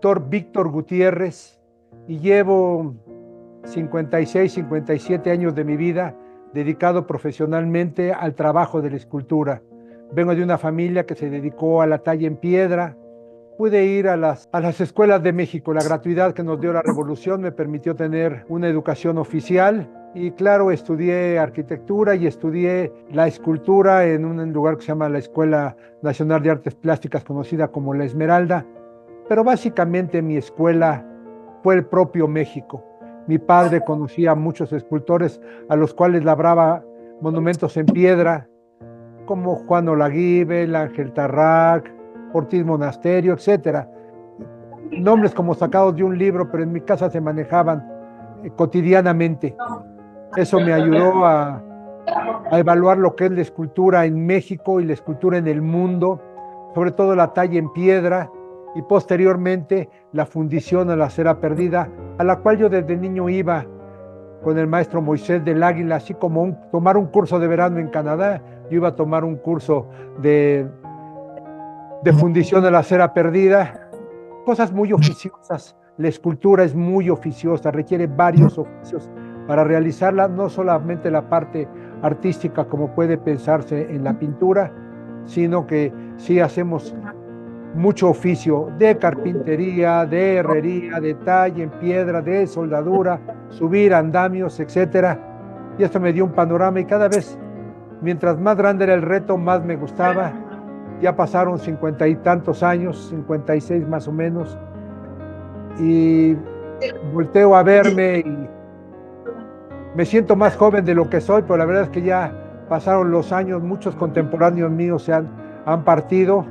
Doctor Víctor Gutiérrez y llevo 56, 57 años de mi vida dedicado profesionalmente al trabajo de la escultura. Vengo de una familia que se dedicó a la talla en piedra. Pude ir a las escuelas de México. La gratuidad que nos dio la revolución me permitió tener una educación oficial y claro, estudié arquitectura y estudié la escultura en un lugar que se llama la Escuela Nacional de Artes Plásticas, conocida como La Esmeralda. Pero básicamente mi escuela fue el propio México. Mi padre conocía a muchos escultores a los cuales labraba monumentos en piedra, como Juan Olaguibel, Ángel Tarrac, Ortiz Monasterio, etcétera. Nombres como sacados de un libro, pero en mi casa se manejaban cotidianamente. Eso me ayudó a evaluar lo que es la escultura en México y la escultura en el mundo, sobre todo la talla en piedra y posteriormente la fundición a la cera perdida, a la cual yo desde niño iba con el maestro Moisés del Águila, así como tomar un curso de verano en Canadá, yo iba a tomar un curso de fundición a la cera perdida, cosas muy oficiosas. La escultura es muy oficiosa, requiere varios oficios para realizarla, no solamente la parte artística como puede pensarse en la pintura, sino que sí hacemos mucho oficio de carpintería, de herrería, de talla en piedra, de soldadura, subir andamios, etcétera. Y esto me dio un panorama y cada vez, mientras más grande era el reto, más me gustaba. Ya pasaron 50 y tantos años, 56 más o menos, y volteo a verme y me siento más joven de lo que soy, pero la verdad es que ya pasaron los años, muchos contemporáneos míos han partido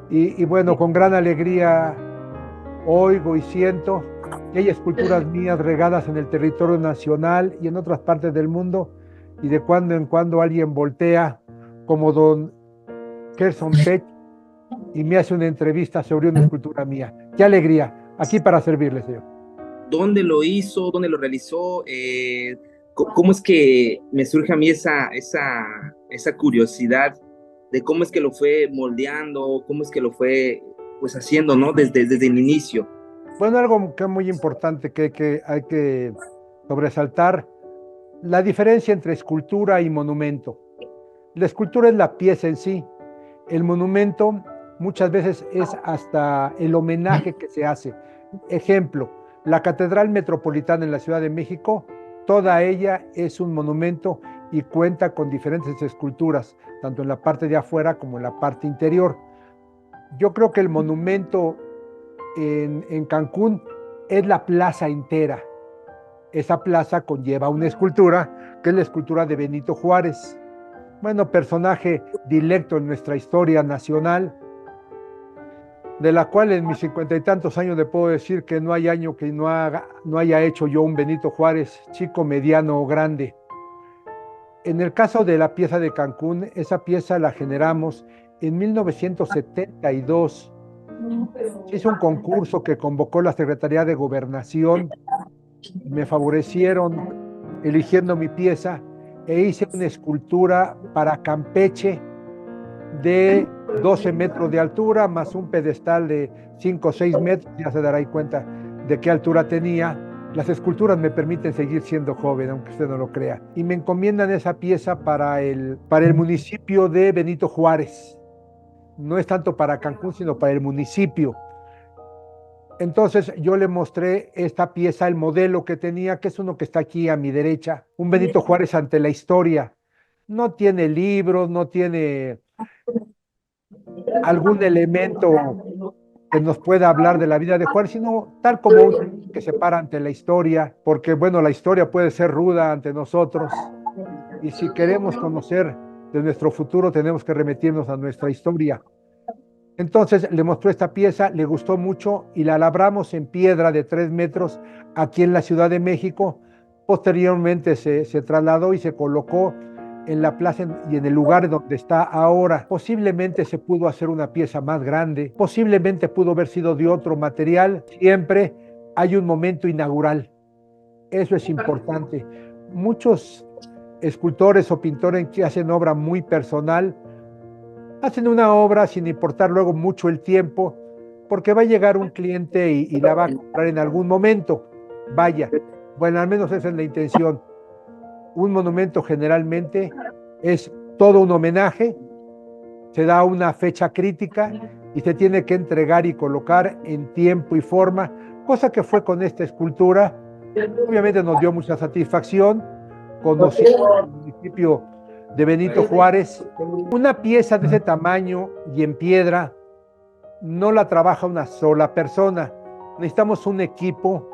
y bueno, con gran alegría oigo y siento que hay esculturas mías regadas en el territorio nacional y en otras partes del mundo y de cuando en cuando alguien voltea como don Gerson Pech y me hace una entrevista sobre una escultura mía. ¡Qué alegría! Aquí para servirle, señor. ¿Dónde lo hizo? ¿Dónde lo realizó? ¿Cómo es que me surge a mí esa curiosidad de cómo es que lo fue moldeando, cómo es que lo fue pues haciendo, ¿no? Desde el inicio. Bueno, algo que es muy importante que hay que sobresaltar, la diferencia entre escultura y monumento. La escultura es la pieza en sí. El monumento muchas veces es hasta el homenaje que se hace. Ejemplo, la Catedral Metropolitana en la Ciudad de México, toda ella es un monumento y cuenta con diferentes esculturas, tanto en la parte de afuera como en la parte interior. Yo creo que el monumento en Cancún es la plaza entera. Esa plaza conlleva una escultura, que es la escultura de Benito Juárez. Bueno, personaje dilecto en nuestra historia nacional, de la cual en mis 50 y tantos años le puedo decir que no hay año que no haya hecho yo un Benito Juárez, chico, mediano o grande. En el caso de la pieza de Cancún, esa pieza la generamos en 1972. Se hizo un concurso que convocó la Secretaría de Gobernación, me favorecieron eligiendo mi pieza e hice una escultura para Campeche de 12 metros de altura, más un pedestal de 5 o 6 metros, ya se dará cuenta de qué altura tenía. Las esculturas me permiten seguir siendo joven, aunque usted no lo crea. Y me encomiendan esa pieza para el municipio de Benito Juárez. No es tanto para Cancún, sino para el municipio. Entonces yo le mostré esta pieza, el modelo que tenía, que es uno que está aquí a mi derecha, un Benito Juárez ante la historia. No tiene libros, no tiene algún elemento que nos pueda hablar de la vida de Juárez, sino tal como un que se para ante la historia, porque bueno, la historia puede ser ruda ante nosotros y si queremos conocer de nuestro futuro tenemos que remitirnos a nuestra historia. Entonces le mostró esta pieza, le gustó mucho y la labramos en piedra de 3 metros aquí en la Ciudad de México. Posteriormente se trasladó y se colocó en la plaza y en el lugar donde está ahora. Posiblemente se pudo hacer una pieza más grande, posiblemente pudo haber sido de otro material. Siempre hay un momento inaugural. Eso es importante. Muchos escultores o pintores que hacen obra muy personal hacen una obra sin importar luego mucho el tiempo, porque va a llegar un cliente y la va a comprar en algún momento. Vaya, bueno, al menos esa es la intención. Un monumento generalmente es todo un homenaje, se da una fecha crítica y se tiene que entregar y colocar en tiempo y forma, cosa que fue con esta escultura. Obviamente nos dio mucha satisfacción. Conocimos el municipio de Benito Juárez. Una pieza de ese tamaño y en piedra no la trabaja una sola persona. Necesitamos un equipo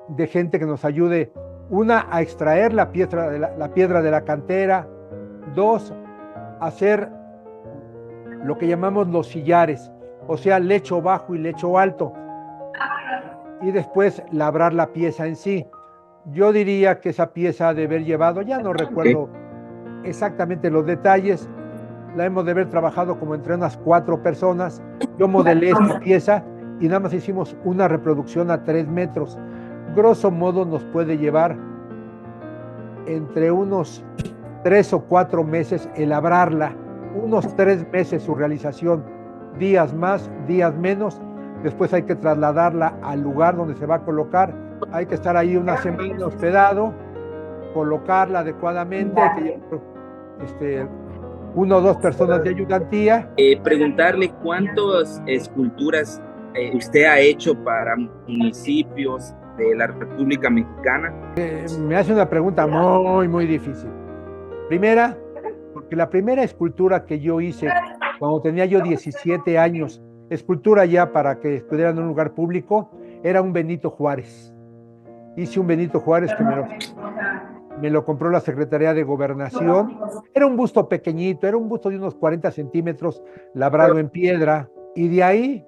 de gente que nos ayude, una, a extraer la piedra de la cantera, dos, a hacer lo que llamamos los sillares, o sea, lecho bajo y lecho alto, y después labrar la pieza en sí. Yo diría que esa pieza ha de haber llevado, ya no recuerdo exactamente los detalles, la hemos de haber trabajado como entre unas 4 personas. Yo modelé esta pieza y nada más hicimos una reproducción a 3 metros. Grosso modo nos puede llevar entre unos 3 o 4 meses elaborarla, unos 3 meses su realización, días más, días menos. Después hay que trasladarla al lugar donde se va a colocar, hay que estar ahí una semana hospedado, colocarla adecuadamente, hay que llevar 1 o 2 personas de ayudantía. Preguntarle cuántas esculturas usted ha hecho para municipios de la República Mexicana. Me hace una pregunta muy, muy difícil. Primera, porque la primera escultura que yo hice cuando tenía yo 17 años, escultura ya para que estuvieran en un lugar público, era un Benito Juárez. Hice un Benito Juárez que me lo compró la Secretaría de Gobernación. Era un busto pequeñito, era un busto de unos 40 centímetros, labrado en piedra. Y de ahí,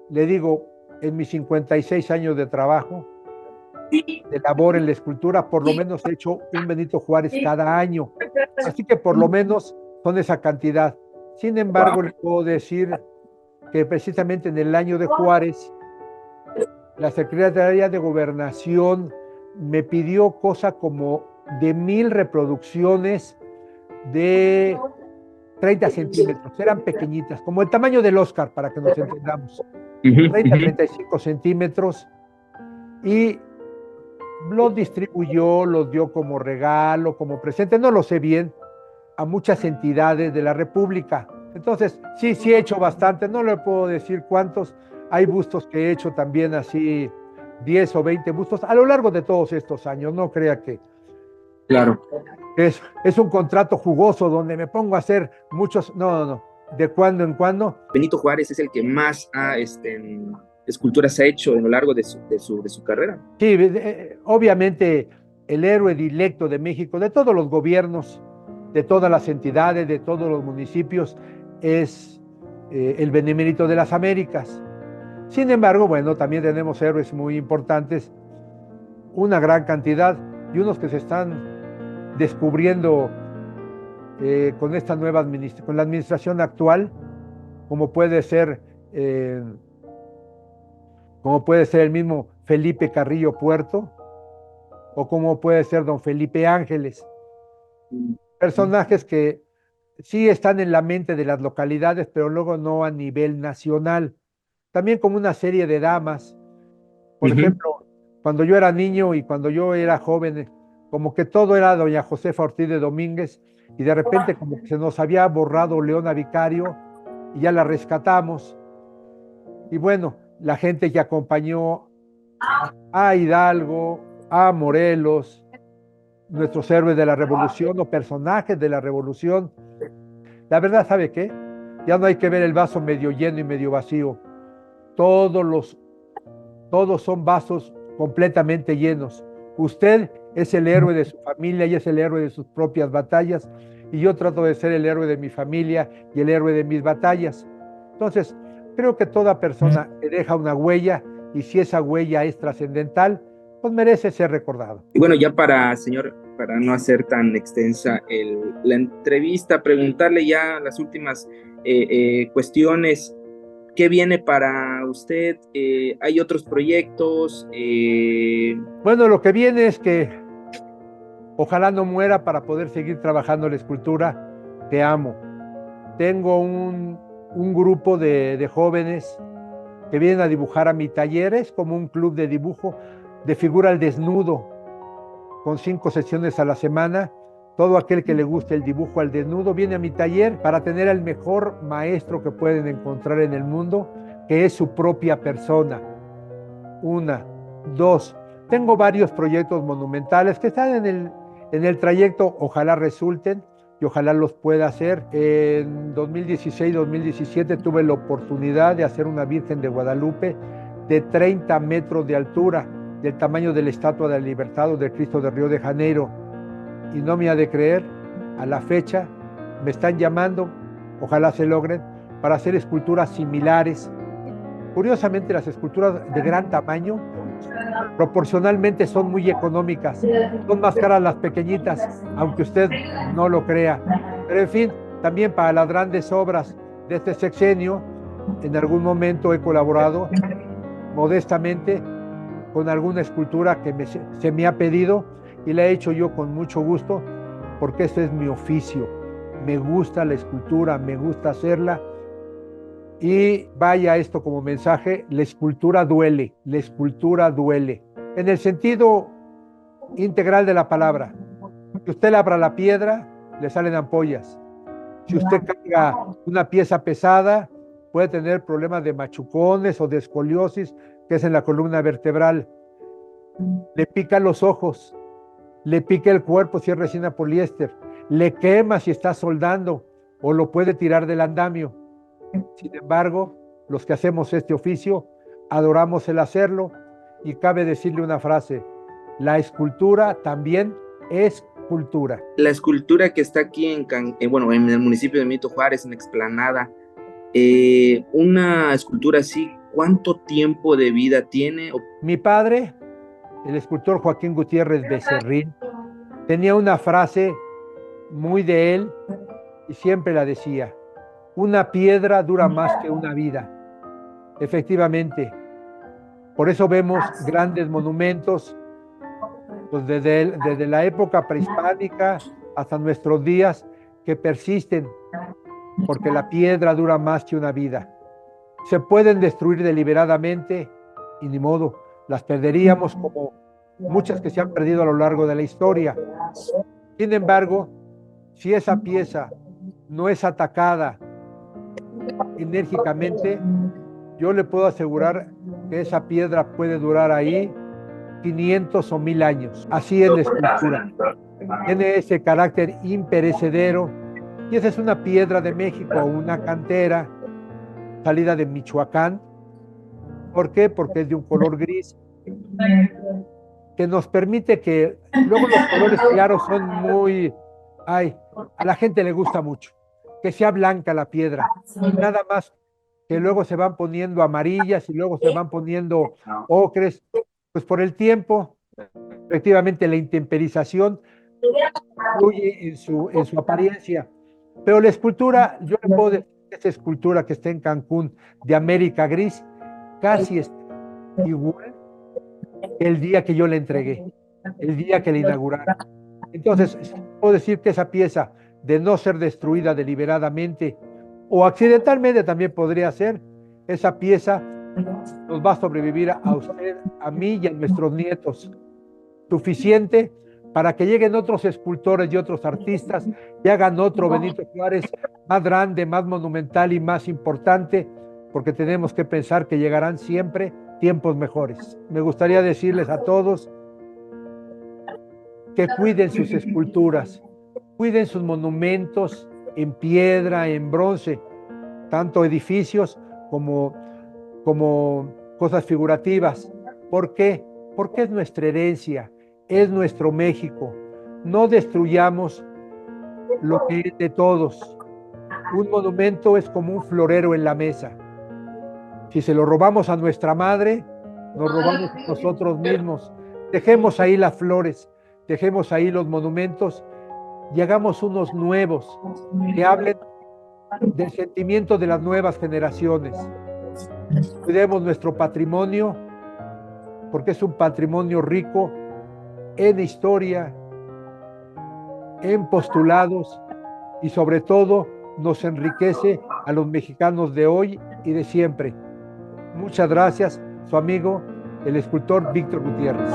le digo, en mis 56 años de trabajo, de labor en la escultura, por lo menos he hecho un Benito Juárez cada año. Así que por lo menos son esa cantidad. Sin embargo, le puedo decir que precisamente en el año de Juárez, la Secretaría de Gobernación me pidió cosa como de 1000 reproducciones de 30 centímetros. Eran pequeñitas, como el tamaño del Oscar, para que nos entendamos. 30-35 centímetros. Y los distribuyó, los dio como regalo, como presente, no lo sé bien, a muchas entidades de la República. Entonces, sí he hecho bastante, no le puedo decir cuántos. Hay bustos que he hecho también así, 10 o 20 bustos a lo largo de todos estos años. No crea que claro, es un contrato jugoso donde me pongo a hacer muchos, no, de cuando en cuando. Benito Juárez es el que más esculturas ha hecho a lo largo de su carrera. Sí, obviamente el héroe directo de México, de todos los gobiernos, de todas las entidades, de todos los municipios, es el Benemérito de las Américas. Sin embargo, bueno, también tenemos héroes muy importantes, una gran cantidad, y unos que se están descubriendo con esta nueva con la administración actual, como puede ser el mismo Felipe Carrillo Puerto, o como puede ser don Felipe Ángeles. Personajes que sí están en la mente de las localidades, pero luego no a nivel nacional. También como una serie de damas. Por ejemplo, cuando yo era niño y cuando yo era joven, como que todo era doña Josefa Ortiz de Domínguez, y de repente como que se nos había borrado Leona Vicario y ya la rescatamos. Y bueno, la gente que acompañó a Hidalgo, a Morelos, nuestros héroes de la revolución o personajes de la revolución. La verdad, ¿sabe qué? Ya no hay que ver el vaso medio lleno y medio vacío. Todos son vasos completamente llenos. Usted es el héroe de su familia y es el héroe de sus propias batallas, y yo trato de ser el héroe de mi familia y el héroe de mis batallas. Entonces, creo que toda persona que deja una huella, y si esa huella es trascendental, pues merece ser recordado. Y bueno, ya para no hacer tan extensa la entrevista, preguntarle ya las últimas cuestiones. ¿Qué viene para usted? ¿Hay otros proyectos? Bueno, lo que viene es que ojalá no muera para poder seguir trabajando la escultura. Te amo. Tengo un grupo de jóvenes que vienen a dibujar a mi taller. Es como un club de dibujo de figura al desnudo, con 5 sesiones a la semana. Todo aquel que le guste el dibujo al desnudo viene a mi taller para tener al mejor maestro que pueden encontrar en el mundo, que es su propia persona. Una, dos, tengo varios proyectos monumentales que están en el trayecto, ojalá resulten y ojalá los pueda hacer. En 2016-2017 tuve la oportunidad de hacer una Virgen de Guadalupe de 30 metros de altura, del tamaño de la Estatua de la Libertad o del Cristo de Río de Janeiro. Y no me ha de creer, a la fecha me están llamando, ojalá se logren, para hacer esculturas similares. Curiosamente, las esculturas de gran tamaño proporcionalmente son muy económicas, son más caras las pequeñitas, aunque usted no lo crea. Pero en fin, también para las grandes obras de este sexenio, en algún momento he colaborado modestamente con alguna escultura que se me ha pedido y la he hecho yo con mucho gusto, porque este es mi oficio. Me gusta la escultura, me gusta hacerla. Y vaya esto como mensaje: la escultura duele, la escultura duele. En el sentido integral de la palabra. Si usted labra la piedra, le salen ampollas. Si usted carga una pieza pesada, puede tener problemas de machucones o de escoliosis, que es en la columna vertebral. Le pica los ojos, le pica el cuerpo si es resina poliéster, le quema si está soldando o lo puede tirar del andamio. Sin embargo, los que hacemos este oficio adoramos el hacerlo, y cabe decirle una frase: la escultura también es cultura. La escultura que está aquí bueno, en el municipio de Benito Juárez, en Explanada, una escultura así, ¿cuánto tiempo de vida tiene? Mi padre, el escultor Joaquín Gutiérrez Becerril, tenía una frase muy de él y siempre la decía: una piedra dura más que una vida. Efectivamente, por eso vemos grandes monumentos, pues desde la época prehispánica hasta nuestros días, que persisten, porque la piedra dura más que una vida. Se pueden destruir deliberadamente y ni modo, las perderíamos como muchas que se han perdido a lo largo de la historia. Sin embargo, si esa pieza no es atacada enérgicamente, yo le puedo asegurar que esa piedra puede durar ahí 500 o 1000 años. Así es la escultura. Tiene ese carácter imperecedero, y esa es una piedra de México, una cantera salida de Michoacán. ¿Por qué? Porque es de un color gris, que nos permite que luego los colores claros son muy, a la gente le gusta mucho que sea blanca la piedra, y nada más que luego se van poniendo amarillas y luego se van poniendo ocres, pues por el tiempo. Efectivamente, la intemperización influye en su apariencia. Pero la escultura, yo le puedo decir que esta escultura que está en Cancún de América Gris, casi es igual que el día que yo la entregué, el día que la inauguraron. Entonces, puedo decir que esa pieza, de no ser destruida deliberadamente o accidentalmente también podría ser, esa pieza nos va a sobrevivir a usted, a mí y a nuestros nietos, suficiente para que lleguen otros escultores y otros artistas y hagan otro Benito Juárez más grande, más monumental y más importante, porque tenemos que pensar que llegarán siempre tiempos mejores. Me gustaría decirles a todos que cuiden sus esculturas, cuiden sus monumentos en piedra, en bronce, tanto edificios como cosas figurativas. ¿Por qué? Porque es nuestra herencia, es nuestro México. No destruyamos lo que es de todos. Un monumento es como un florero en la mesa. Si se lo robamos a nuestra madre, nos robamos a nosotros mismos. Dejemos ahí las flores, dejemos ahí los monumentos y hagamos unos nuevos que hablen del sentimiento de las nuevas generaciones. Cuidemos nuestro patrimonio, porque es un patrimonio rico en historia, en postulados, y sobre todo nos enriquece a los mexicanos de hoy y de siempre. Muchas gracias, su amigo, el escultor Víctor Gutiérrez.